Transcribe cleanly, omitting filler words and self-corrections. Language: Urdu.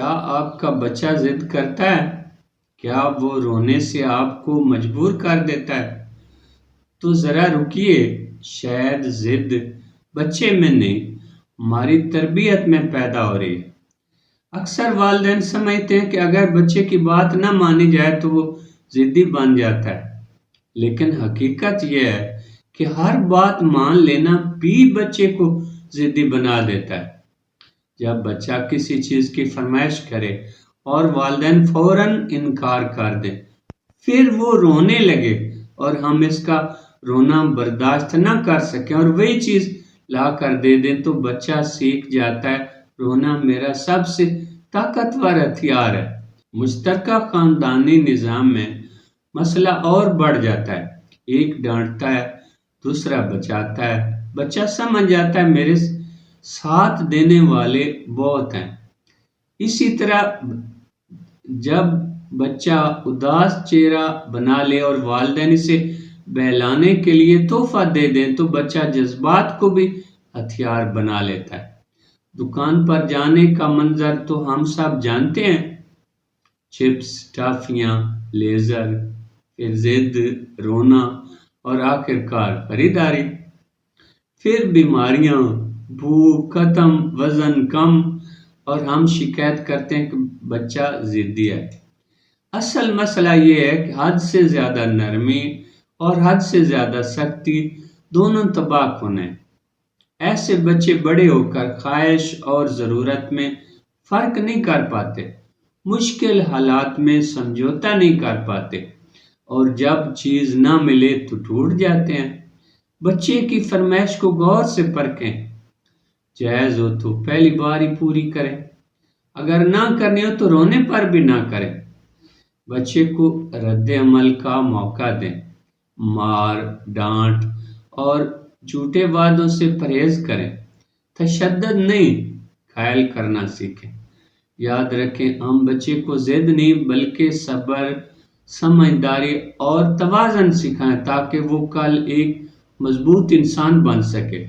کیا آپ کا بچہ ضد کرتا ہے؟ کیا وہ رونے سے آپ کو مجبور کر دیتا ہے؟ تو ذرا رکیے، شاید ضد بچے میں نہیں، ہماری تربیت میں پیدا ہو رہی ہے۔ اکثر والدین سمجھتے ہیں کہ اگر بچے کی بات نہ مانی جائے تو وہ ضدی بن جاتا ہے، لیکن حقیقت یہ ہے کہ ہر بات مان لینا بھی بچے کو ضدی بنا دیتا ہے۔ جب بچہ کسی چیز کی فرمائش کرے اور والدین فوراً انکار کر دیں، پھر وہ رونے لگے اور ہم اس کا رونا برداشت نہ کر سکیں اور وہی چیز لا کر دے دیں، تو بچہ سیکھ جاتا ہے رونا میرا سب سے طاقتور ہتھیار ہے۔ مشترکہ خاندانی نظام میں مسئلہ اور بڑھ جاتا ہے، ایک ڈانٹتا ہے، دوسرا بچاتا ہے۔ بچہ سمجھ جاتا ہے میرے ساتھ دینے والے بہت ہیں۔ اسی طرح جب بچہ اداس چہرہ بنا لے اور والدین اسے بہلانے کے لیے تحفہ دے دیں تو بچہ جذبات کو بھی ہتھیار بنا لیتا ہے۔ دکان پر جانے کا منظر تو ہم سب جانتے ہیں، چپس، ٹافیاں، لیزر، پھر ضد، رونا اور آخرکار خریداری۔ پھر بیماریاں، بھوک ختم، وزن کم، اور ہم شکایت کرتے ہیں کہ بچہ ضدی ہے۔ اصل مسئلہ یہ ہے کہ حد سے زیادہ نرمی اور حد سے زیادہ سختی دونوں تباہ کن ہیں۔ ایسے بچے بڑے ہو کر خواہش اور ضرورت میں فرق نہیں کر پاتے، مشکل حالات میں سمجھوتا نہیں کر پاتے، اور جب چیز نہ ملے تو ٹوٹ جاتے ہیں۔ بچے کی فرمائش کو غور سے پرکھیں، جائز ہو تو پہلی بار ہی پوری کریں، اگر نہ کرنی ہو تو رونے پر بھی نہ کریں۔ بچے کو رد عمل کا موقع دیں، مار، ڈانٹ اور جھوٹے وعدوں سے پرہیز کریں، تشدد نہیں، گھائل کرنا سیکھیں۔ یاد رکھیں، ہم بچے کو ضد نہیں بلکہ صبر، سمجھداری اور توازن سکھائیں تاکہ وہ کل ایک مضبوط انسان بن سکے۔